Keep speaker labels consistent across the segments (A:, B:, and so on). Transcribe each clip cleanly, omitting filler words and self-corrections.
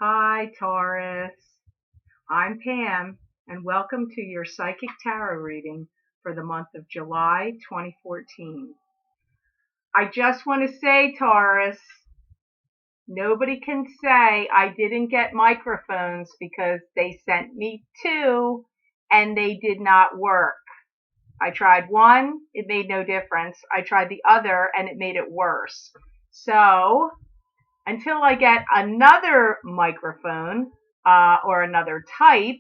A: Hi, Taurus. I'm Pam, and welcome to your Psychic Tarot reading for the month of July 2014. I just want to say, Taurus, nobody can say I didn't get microphones because they sent me two and they did not work. I tried one, it made no difference. I tried the other and it made it worse. So, until I get another microphone or another type,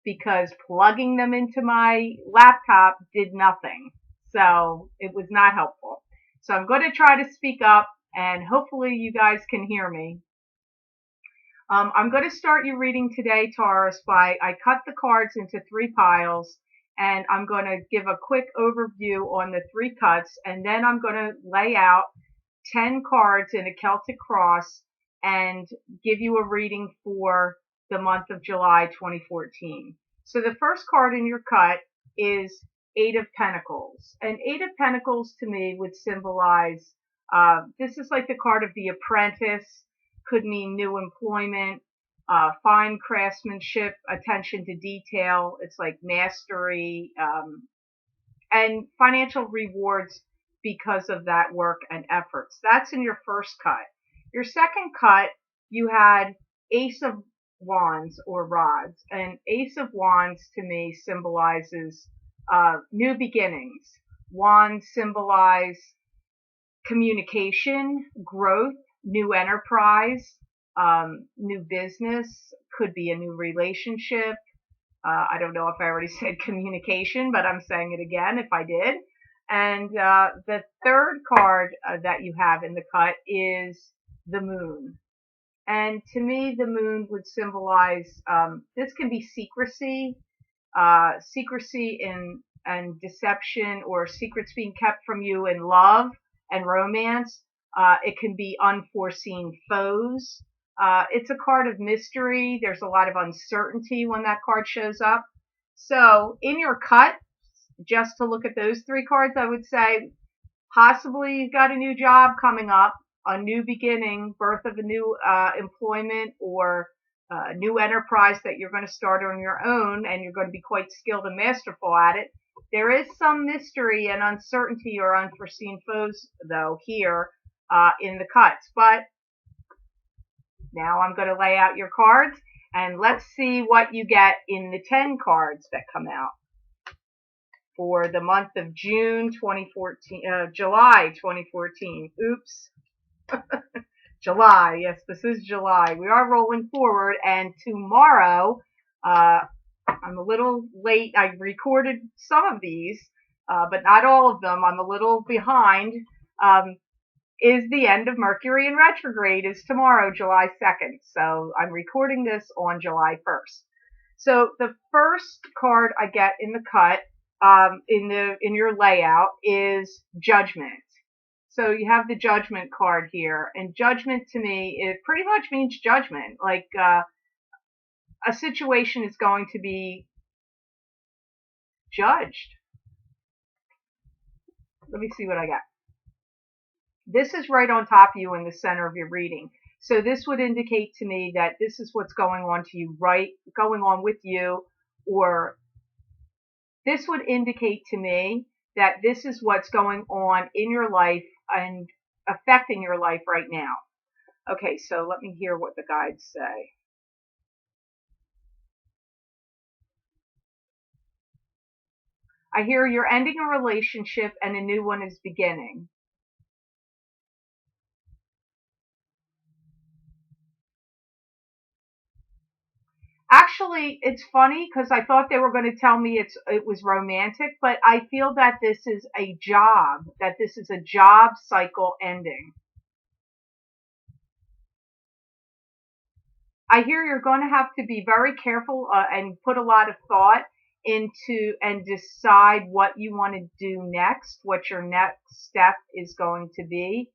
A: because plugging them into my laptop did nothing. So it was not helpful. So I'm going to try to speak up and hopefully you guys can hear me. I'm going to start your reading today, Taurus, I cut the cards into three piles and I'm going to give a quick overview on the three cuts and then I'm going to lay out 10 cards in a Celtic cross and give you a reading for the month of July 2014. So the first card in your cut is Eight of Pentacles. And Eight of Pentacles to me would symbolize, this is like the card of the apprentice, could mean new employment, fine craftsmanship, attention to detail. It's like mastery, and financial rewards because of that work and efforts. That's in your first cut. Your second cut, you had Ace of Wands or rods. And Ace of Wands to me symbolizes new beginnings. Wands symbolize communication, growth, new enterprise, new business, could be a new relationship. I don't know if I already said communication, but I'm saying it again if I did. And the third card that you have in the cut is the moon. And to me, the moon would symbolize, this can be secrecy, secrecy and deception, or secrets being kept from you in love and romance. It can be unforeseen foes. It's a card of mystery. There's a lot of uncertainty when that card shows up. So in your cut, just to look at those three cards, I would say possibly you've got a new job coming up, a new beginning, birth of a new employment or new enterprise that you're going to start on your own, and you're going to be quite skilled and masterful at it. There is some mystery and uncertainty or unforeseen foes, though, here in the cuts. But now I'm going to lay out your cards, and let's see what you get in the 10 cards that come out for the month of July 2014. Oops. July. Yes, this is July. We are rolling forward, and tomorrow, I'm a little late. I recorded some of these, but not all of them. I'm a little behind. Is the end of Mercury in retrograde is tomorrow, July 2nd. So I'm recording this on July 1st. So the first card I get in the cut, in your layout, is Judgment. So you have the Judgment card here, and Judgment to me, it pretty much means judgment. Like a situation is going to be judged. Let me see what I got. This is right on top of you in the center of your reading. So this would indicate to me that this is what's going on to you, right? Going on with you, or this would indicate to me that this is what's going on in your life and affecting your life right now. Okay, so let me hear what the guides say. I hear you're ending a relationship and a new one is beginning. Actually, it's funny because I thought they were going to tell me it was romantic, but I feel that this is a job, that this is a job cycle ending. I hear you're going to have to be very careful and put a lot of thought into and decide what you want to do next, what your next step is going to be,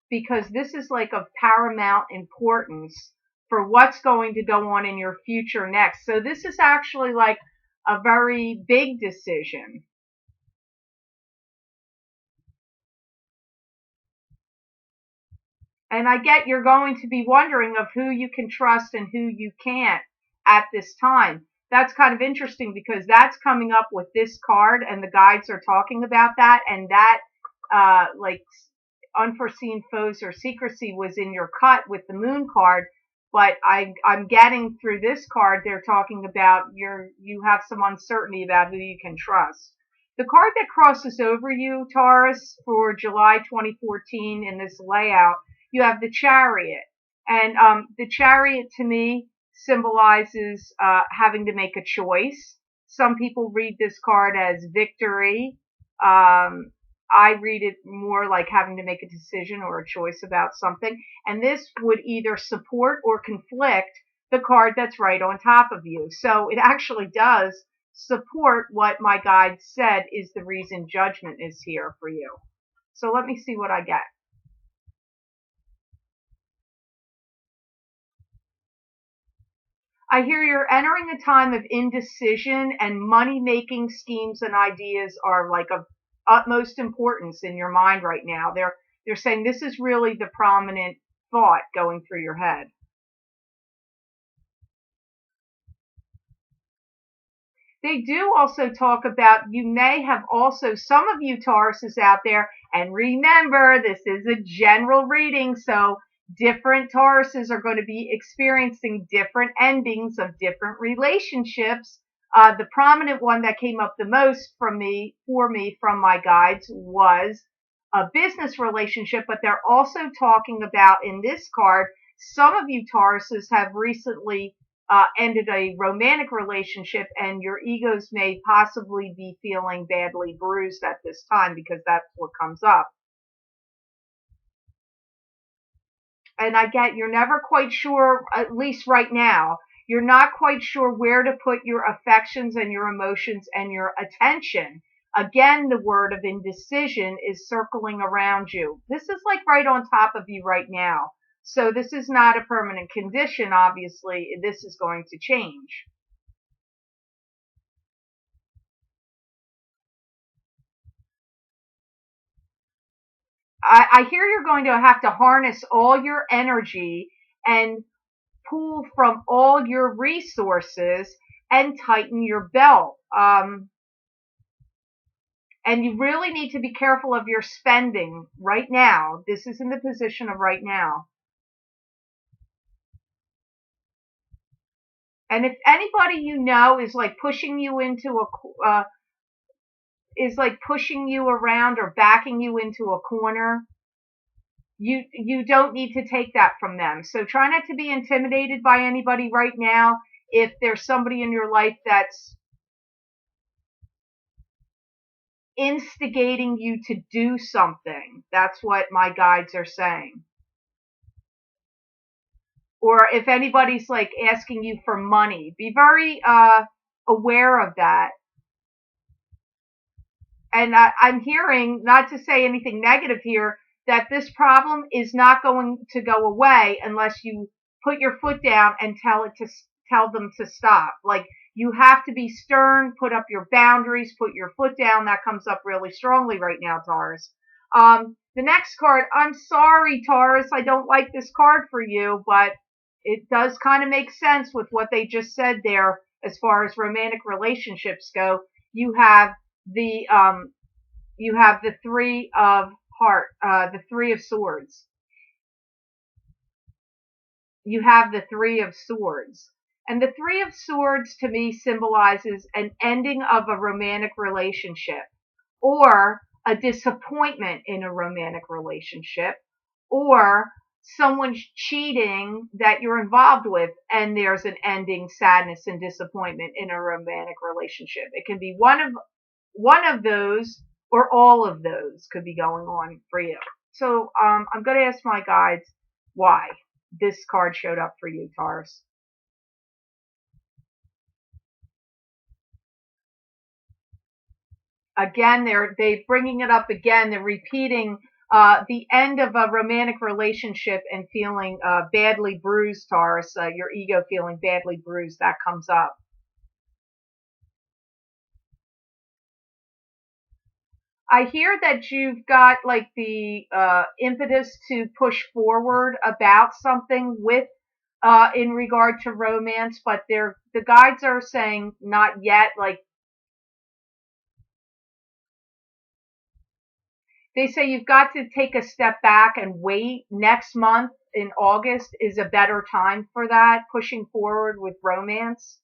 A: because this is like of paramount importance for what's going to go on in your future next. So this is actually like a very big decision. And I get you're going to be wondering of who you can trust and who you can't at this time. That's kind of interesting because that's coming up with this card and the guides are talking about that, and that like unforeseen foes or secrecy was in your cut with the moon card. But I'm getting through this card, they're talking about you have some uncertainty about who you can trust. The card that crosses over you, Taurus, for July 2014 in this layout, you have the Chariot. And the Chariot to me symbolizes having to make a choice. Some people read this card as victory. I read it more like having to make a decision or a choice about something. And this would either support or conflict the card that's right on top of you. So it actually does support what my guide said is the reason Judgment is here for you. So let me see what I get. I hear you're entering a time of indecision, and money-making schemes and ideas are like of utmost importance in your mind right now. They're saying this is really the prominent thought going through your head. They do also talk about, you may have also, some of you Tauruses out there, and remember, this is a general reading, so different Tauruses are going to be experiencing different endings of different relationships. The prominent one that came up the most for me from my guides was a business relationship, but they're also talking about in this card, some of you Tauruses have recently ended a romantic relationship, and your egos may possibly be feeling badly bruised at this time because that's what comes up. And I get you're never quite sure, at least right now, you're not quite sure where to put your affections and your emotions and your attention. Again, the word of indecision is circling around you. This is like right on top of you right now. So this is not a permanent condition, obviously. This is going to change. I hear you're going to have to harness all your energy and pull from all your resources and tighten your belt. And you really need to be careful of your spending right now. This is in the position of right now. And if anybody you know is like pushing you into is like pushing you around or backing you into a corner, you don't need to take that from them. So try not to be intimidated by anybody right now. If there's somebody in your life that's instigating you to do something, that's what my guides are saying. Or if anybody's like asking you for money, be very aware of that. And I'm hearing, not to say anything negative here, that this problem is not going to go away unless you put your foot down and tell them to stop. Like, you have to be stern, put up your boundaries, put your foot down. That comes up really strongly right now, Taurus. The next card, I'm sorry, Taurus, I don't like this card for you, but it does kind of make sense with what they just said there as far as romantic relationships go. You have the Three of the Three of Swords. You have the Three of Swords. And the Three of Swords to me symbolizes an ending of a romantic relationship, or a disappointment in a romantic relationship, or someone's cheating that you're involved with, and there's an ending sadness and disappointment in a romantic relationship. It can be one of those, or all of those could be going on for you. So I'm going to ask my guides why this card showed up for you, Taurus. Again, they're bringing it up again. They're repeating the end of a romantic relationship and feeling badly bruised, Taurus. Your ego feeling badly bruised. That comes up. I hear that you've got like the impetus to push forward about something with in regard to romance, but the guides are saying not yet. Like they say you've got to take a step back and wait. Next month in August is a better time for that, pushing forward with romance.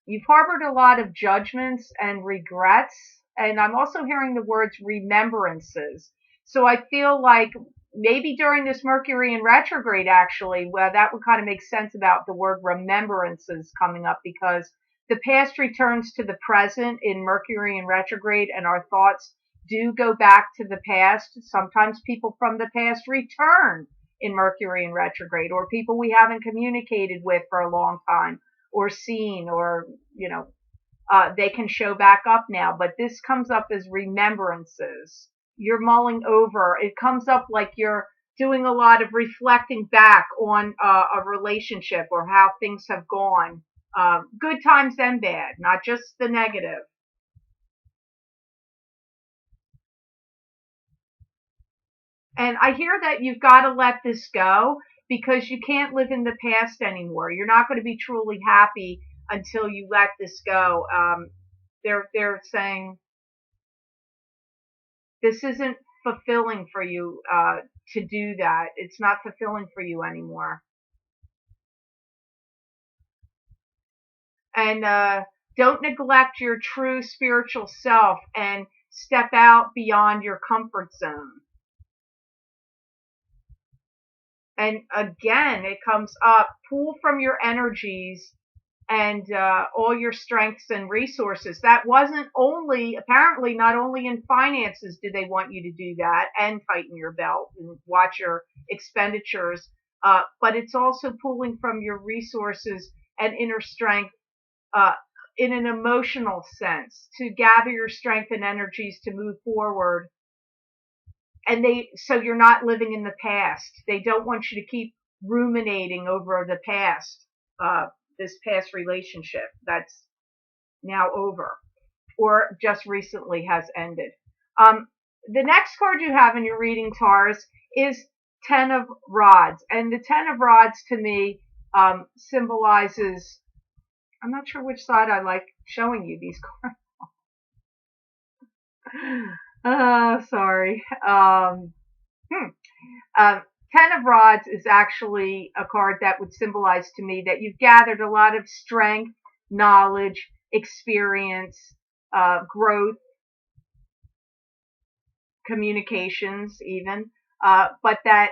A: You've harbored a lot of judgments and regrets, and I'm also hearing the words remembrances. So I feel like maybe during this Mercury in retrograde, actually, well, that would kind of make sense about the word remembrances coming up, because the past returns to the present in Mercury in retrograde, and our thoughts do go back to the past. Sometimes people from the past return in Mercury in retrograde, or people we haven't communicated with for a long time or seen, or they can show back up now. But this comes up as remembrances. You're mulling over. It comes up like you're doing a lot of reflecting back on a relationship or how things have gone, good times and bad, not just the negative. And I hear that you've got to let this go because you can't live in the past anymore. You're not going to be truly happy until you let this go. They're saying this isn't fulfilling for you to do that. It's not fulfilling for you anymore. And don't neglect your true spiritual self and step out beyond your comfort zone. And again, it comes up, pull from your energies and all your strengths and resources. That wasn't only, apparently, not only in finances do they want you to do that and tighten your belt and watch your expenditures, but it's also pulling from your resources and inner strength uh, in an emotional sense to gather your strength and energies to move forward. And so you're not living in the past. They don't want you to keep ruminating over the past, uh, this past relationship that's now over or just recently has ended. Um, the next card you have in your reading, Taurus, is Ten of Rods. And the Ten of Rods to me symbolizes, I'm not sure which side I like showing you these cards. Sorry. Uh, Ten of Rods is actually a card that would symbolize to me that you've gathered a lot of strength, knowledge, experience, growth, communications even, but that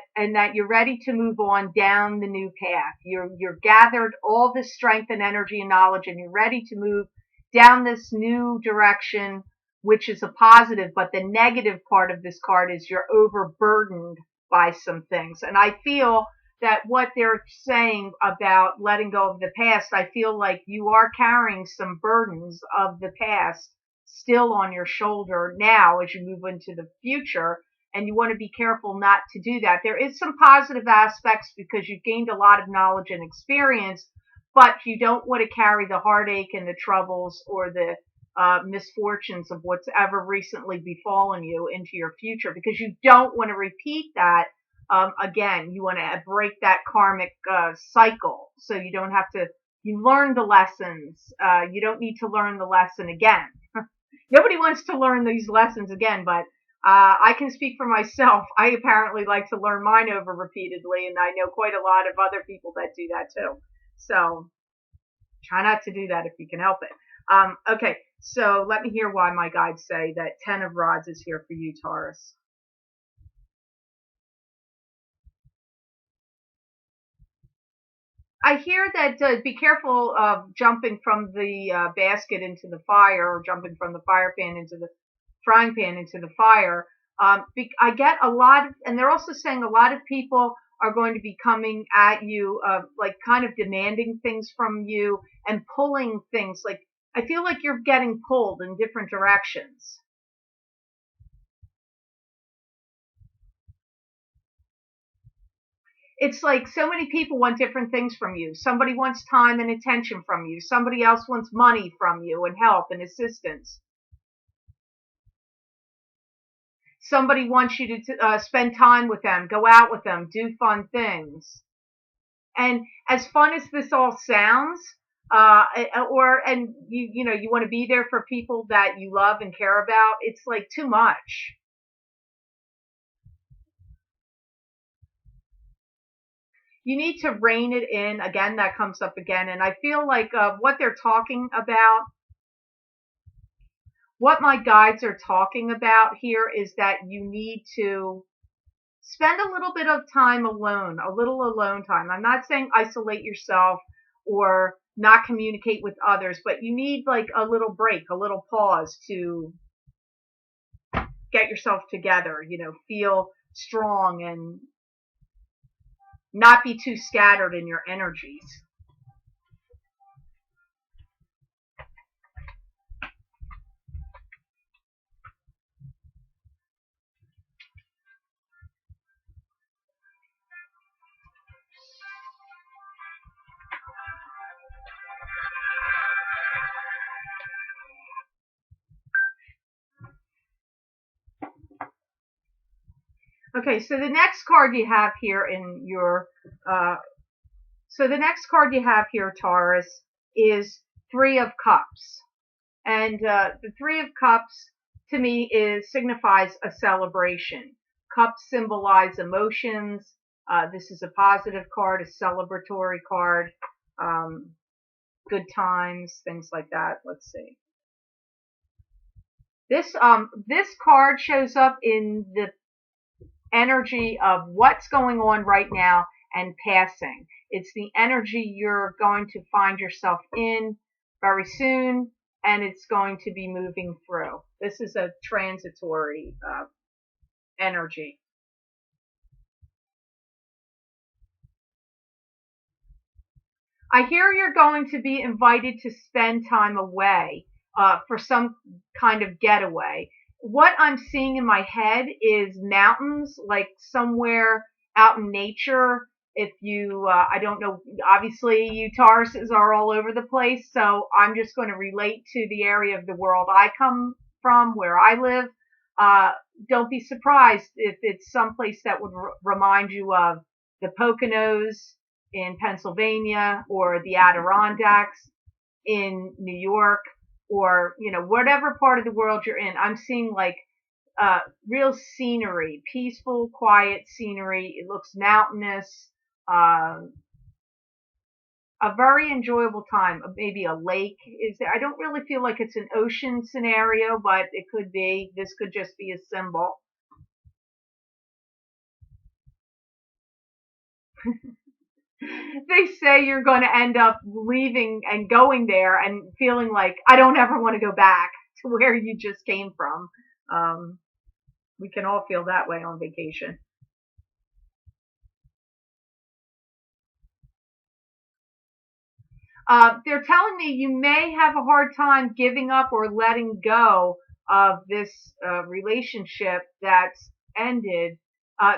A: you're ready to move on down the new path. You're gathered all this strength and energy and knowledge, and you're ready to move down this new direction, which is a positive. But the negative part of this card is you're overburdened by some things, and I feel that what they're saying about letting go of the past, I feel like you are carrying some burdens of the past still on your shoulder now as you move into the future, and you want to be careful not to do that. There is some positive aspects because you've gained a lot of knowledge and experience, but you don't want to carry the heartache and the troubles or the misfortunes of what's ever recently befallen you into your future, because you don't want to repeat that again. You want to break that karmic cycle, so you don't have to. You learn the lessons. You don't need to learn the lesson again. Nobody wants to learn these lessons again, but I can speak for myself. I apparently like to learn mine over repeatedly, and I know quite a lot of other people that do that too. So try not to do that if you can help it. Okay, so let me hear why my guides say that Ten of Rods is here for you, Taurus. I hear that be careful of jumping from the basket into the fire, or jumping from the fire pan into the frying pan into the fire. I get a lot of, and they're also saying a lot of people are going to be coming at you, like kind of demanding things from you and pulling things. Like I feel like you're getting pulled in different directions. it's like so many people want different things from you. Somebody wants time and attention from you. Somebody else wants money from you and help and assistance. Somebody wants you to spend time with them, go out with them, do fun things. And as fun as this all sounds, and you know you want to be there for people that you love and care about, it's like too much. You need to rein it in. Again, that comes up again, and I feel like what they're talking about, what my guides are talking about here, is that you need to spend a little bit of time alone, a little alone time. I'm not saying isolate yourself or not communicate with others, but you need like a little break, a little pause to get yourself together, feel strong and not be too scattered in your energies. Okay, so the next card you have here in your so the next card you have here, Taurus, is Three of Cups. And the Three of Cups to me signifies a celebration. Cups symbolize emotions. This is a positive card, a celebratory card, good times, things like that. Let's see. This card shows up in the energy of what's going on right now and passing. It's the energy you're going to find yourself in very soon, and it's going to be moving through. This is a transitory energy. I hear you're going to be invited to spend time away for some kind of getaway. What I'm seeing in my head is mountains, like somewhere out in nature. If you, I don't know, obviously you Tauruses are all over the place, so I'm just going to relate to the area of the world I come from, where I live. Uh, don't be surprised if it's someplace that would remind you of the Poconos in Pennsylvania or the Adirondacks in New York, or whatever part of the world you're in. I'm seeing like real scenery, peaceful, quiet scenery. It looks mountainous. Uh, a very enjoyable time. Maybe a lake is there. I don't really feel like it's an ocean scenario, but it could be. This could just be a symbol. They say you're going to end up leaving and going there and feeling like I don't ever want to go back to where you just came from. Um, we can all feel that way on vacation. They're telling me you may have a hard time giving up or letting go of this relationship that's ended.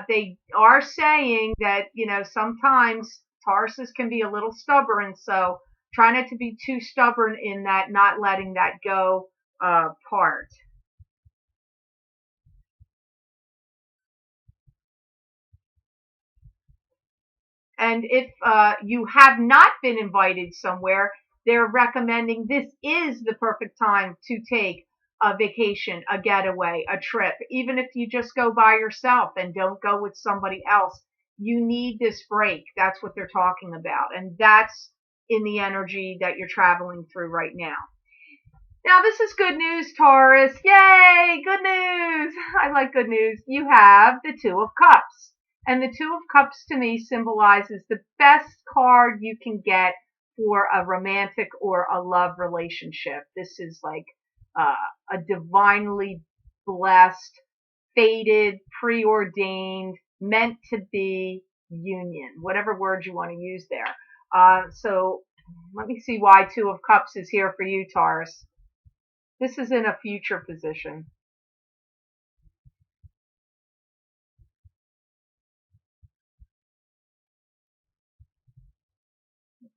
A: They are saying that, sometimes Tauruses can be a little stubborn, so try not to be too stubborn in that not letting that go part. And if you have not been invited somewhere, they're recommending this is the perfect time to take a vacation, a getaway, a trip. Even if you just go by yourself and don't go with somebody else, you need this break. That's what they're talking about. And that's in the energy that you're traveling through right now. Now, this is good news, Taurus. Yay! Good news! I like good news. You have the Two of Cups. And the Two of Cups to me symbolizes the best card you can get for a romantic or a love relationship. This is like uh, a divinely blessed, fated, preordained, meant to be union, whatever word you want to use there. So let me see why Two of Cups is here for you, Taurus. This is in a future position.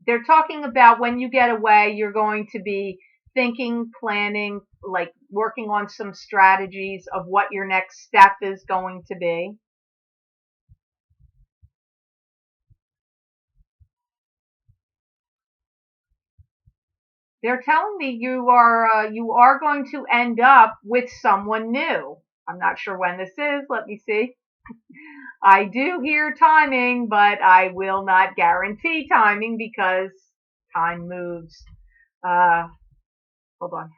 A: they're talking about when you get away, you're going to be thinking, planning, like working on some strategies of what your next step is going to be. They're telling me you are going to end up with someone new. I'm not sure when this is. Let me see. I do hear timing, but I will not guarantee timing because time moves. Uh, hold on.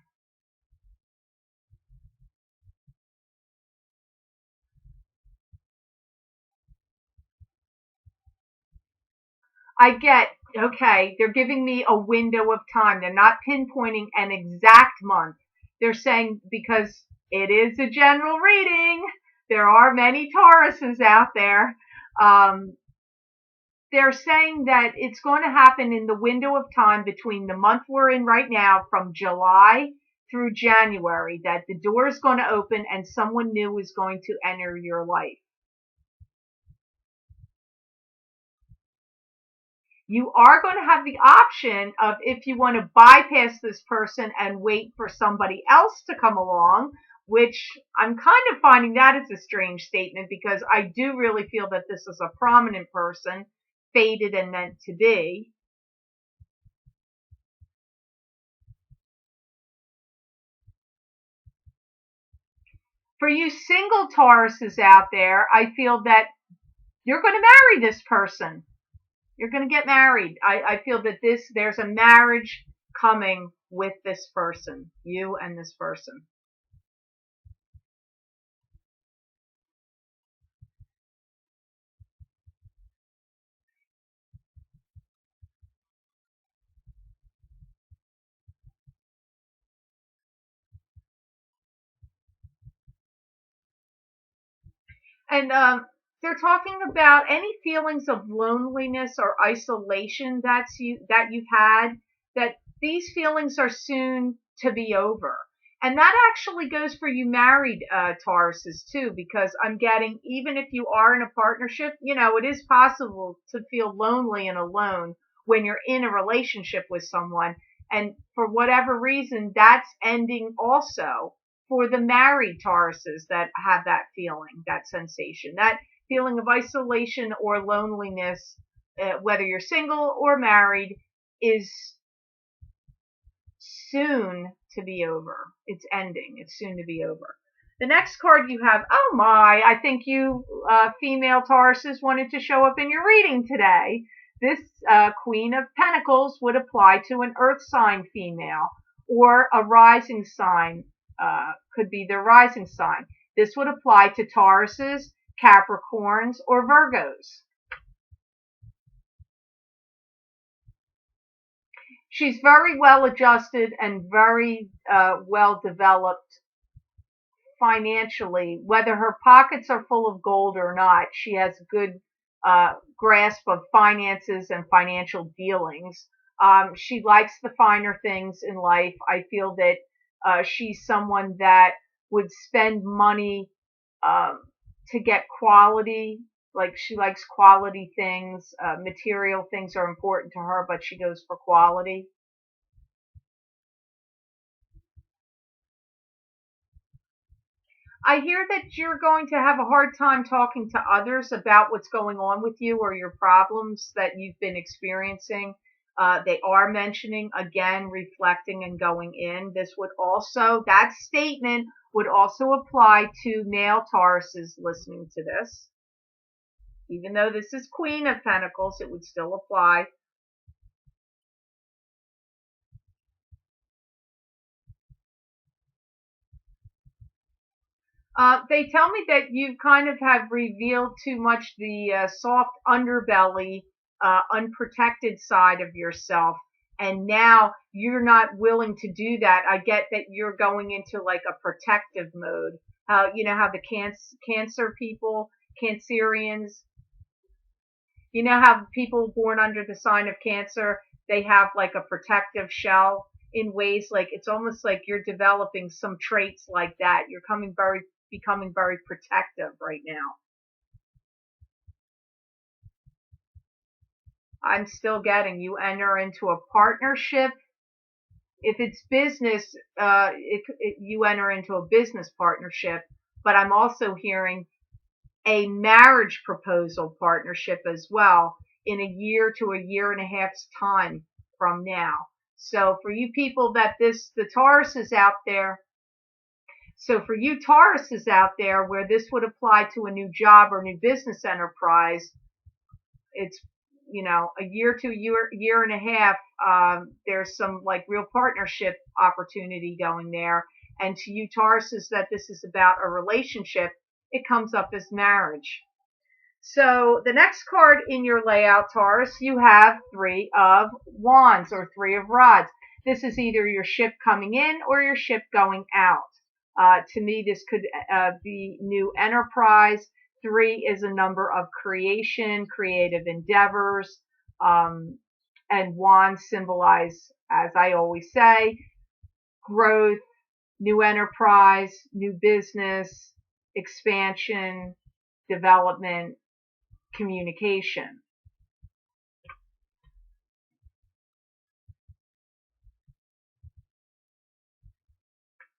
A: I get, okay, they're giving me a window of time. They're not pinpointing an exact month. They're saying because it is a general reading, there are many Tauruses out there. Um, they're saying that it's going to happen in the window of time between the month we're in right now, from July through January, that the door is going to open and someone new is going to enter your life. You are going to have the option of, if you want to bypass this person and wait for somebody else to come along, which I'm kind of finding that is a strange statement, because I do really feel that this is a prominent person, fated and meant to be. For you single Tauruses out there, I feel that you're going to marry this person. You're going to get married. I feel that there's a marriage coming with this person, you and this person. And they're talking about any feelings of loneliness or isolation that you've had, that these feelings are soon to be over. And that actually goes for you married Tauruses too, because I'm getting, even if you are in a partnership, it is possible to feel lonely and alone when you're in a relationship with someone. And for whatever reason, that's ending also for the married Tauruses that have that feeling, that sensation, that feeling of isolation or loneliness, whether you're single or married, is soon to be over. It's ending. It's soon to be over. The next card you have, oh my, I think you female Tauruses wanted to show up in your reading today. This Queen of Pentacles would apply to an earth sign female, or a rising sign, could be their rising sign. This would apply to Tauruses, Capricorns, or Virgos. She's very well adjusted and very well developed financially. Whether her pockets are full of gold or not, she has a good grasp of finances and financial dealings. She likes the finer things in life. I feel that she's someone that would spend money um, to get quality. Like, she likes quality things. Material things are important to her, but she goes for quality. I hear that you're going to have a hard time talking to others about what's going on with you or your problems that you've been experiencing. They are mentioning, again, reflecting and going in. That statement would also apply to male Tauruses listening to this. Even though this is Queen of Pentacles, it would still apply. They tell me that you kind of have revealed too much the soft underbelly, unprotected side of yourself, and now you're not willing to do that. I get that you're going into like a protective mode. How the cancer people, Cancerians, how people born under the sign of Cancer, they have like a protective shell in ways, like it's almost like you're developing some traits like that. You're becoming very protective right now. I'm still getting you enter into a partnership. If it's business, you enter into a business partnership, but I'm also hearing a marriage proposal partnership as well in a year to a year and a half's time from now. So for you people that the Taurus is out there, so for you Taurus is out there where this would apply to a new job or new business enterprise, it's, a year to a year and a half, there's some like real partnership opportunity going there. And to you Tauruses that this is about a relationship, it comes up as marriage. So the next card in your layout, Taurus, you have 3 of Wands or 3 of Rods. This is either your ship coming in or your ship going out. To me, this could be new enterprise. 3 is a number of creation, creative endeavors, and Wands symbolize, as I always say, growth, new enterprise, new business, expansion, development, communication.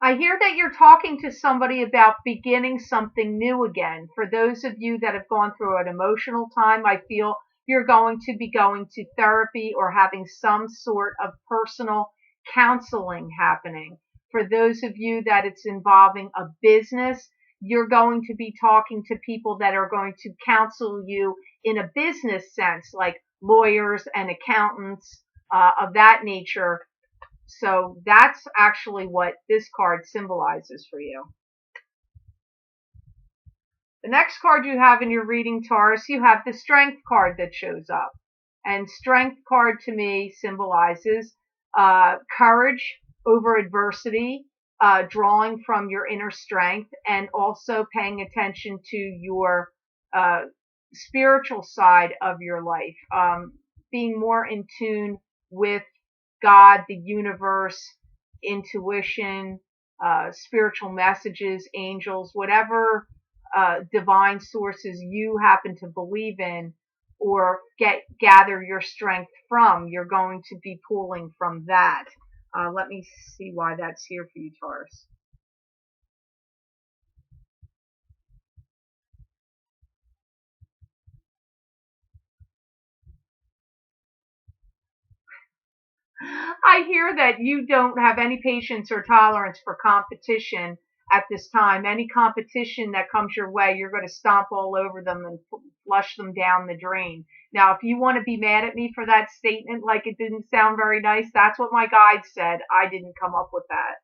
A: I hear that you're talking to somebody about beginning something new again. For those of you that have gone through an emotional time, I feel you're going to be going to therapy or having some sort of personal counseling happening. For those of you that it's involving a business, you're going to be talking to people that are going to counsel you in a business sense, like lawyers and accountants of that nature. So that's actually what this card symbolizes for you. The next card you have in your reading, Taurus, you have the Strength card that shows up. And Strength card to me symbolizes courage over adversity, drawing from your inner strength, and also paying attention to your spiritual side of your life, being more in tune with God, the universe, intuition, spiritual messages, angels, whatever divine sources you happen to believe in or gather your strength from, you're going to be pulling from that. Let me see why that's here for you, Taurus. I hear that you don't have any patience or tolerance for competition at this time. Any competition that comes your way, you're going to stomp all over them and flush them down the drain. Now, if you want to be mad at me for that statement, like it didn't sound very nice, that's what my guide said. I didn't come up with that.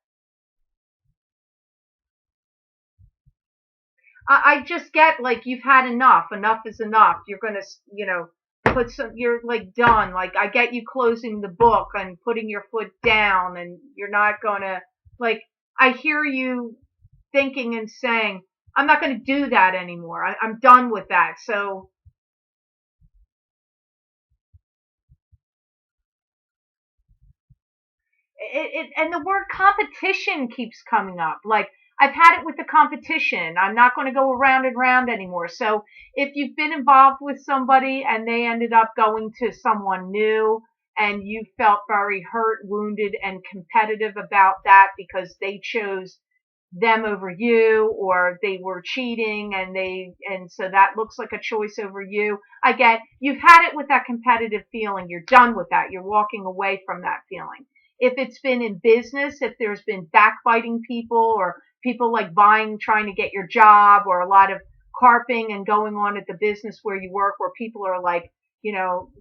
A: I just get like you've had enough. Enough is enough. You're going to, you're like done. Like I get you closing the book and putting your foot down and you're not going to, like, I hear you thinking and saying, I'm not going to do that anymore. I'm done with that. So and the word competition keeps coming up. Like I've had it with the competition. I'm not going to go around and round anymore. So if you've been involved with somebody and they ended up going to someone new and you felt very hurt, wounded, and competitive about that because they chose them over you or they were cheating and so that looks like a choice over you. I get you've had it with that competitive feeling. You're done with that. You're walking away from that feeling. If it's been in business, if there's been backbiting people or people like trying to get your job or a lot of carping and going on at the business where you work where people are like,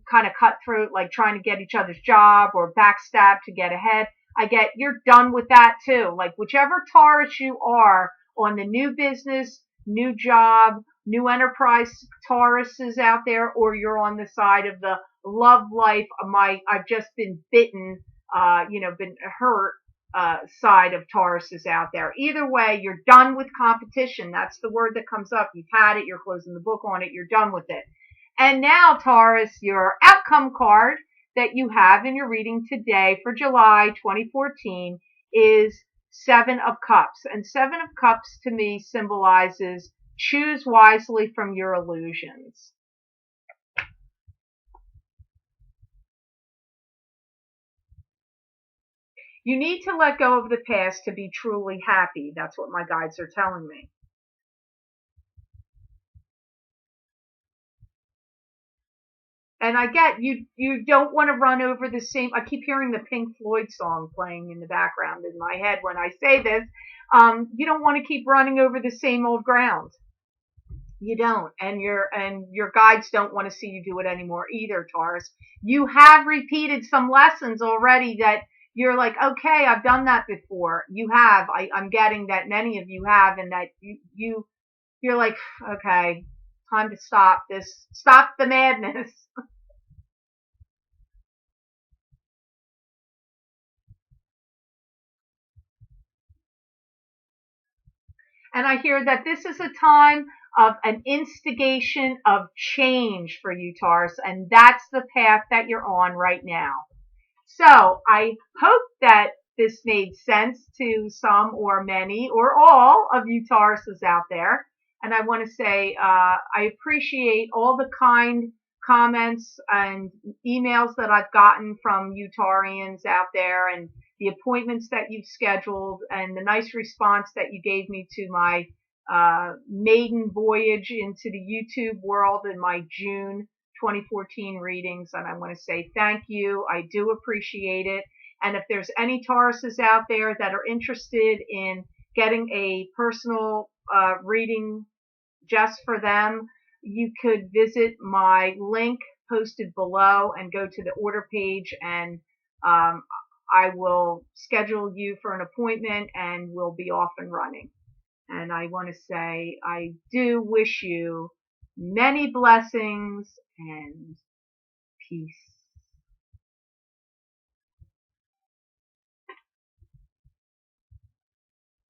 A: kind of cutthroat, like trying to get each other's job or backstab to get ahead. I get you're done with that too. Like whichever Taurus you are on the new business, new job, new enterprise Tauruses out there, or you're on the side of the love life, I've just been bitten, been hurt side of Tauruses out there. Either way, you're done with competition. That's the word that comes up. You've had it. You're closing the book on it. You're done with it. And now, Taurus, your outcome card that you have in your reading today for July 2014 is 7 of Cups. And 7 of Cups to me symbolizes choose wisely from your illusions. You need to let go of the past to be truly happy. That's what my guides are telling me. And I get you don't want to run over the same. I keep hearing the Pink Floyd song playing in the background in my head when I say this. You don't want to keep running over the same old ground. You don't, and your guides don't want to see you do it anymore either, Taurus. You have repeated some lessons already that you're like, okay, I've done that before. You have. I'm getting that many of you have, and that you're like, okay, time to stop this. Stop the madness. And I hear that this is a time of an instigation of change for you, Taurus, and that's the path that you're on right now. So I hope that this made sense to some or many or all of you Tauruses out there. And I want to say I appreciate all the kind comments and emails that I've gotten from you Taurians out there, and the appointments that you've scheduled, and the nice response that you gave me to my maiden voyage into the YouTube world in my June 2014 readings. And I want to say thank you. I do appreciate it. And if there's any Tauruses out there that are interested in getting a personal reading just for them, you could visit my link posted below and go to the order page, and um, I will schedule you for an appointment and we'll be off and running. And I want to say I do wish you many blessings and peace.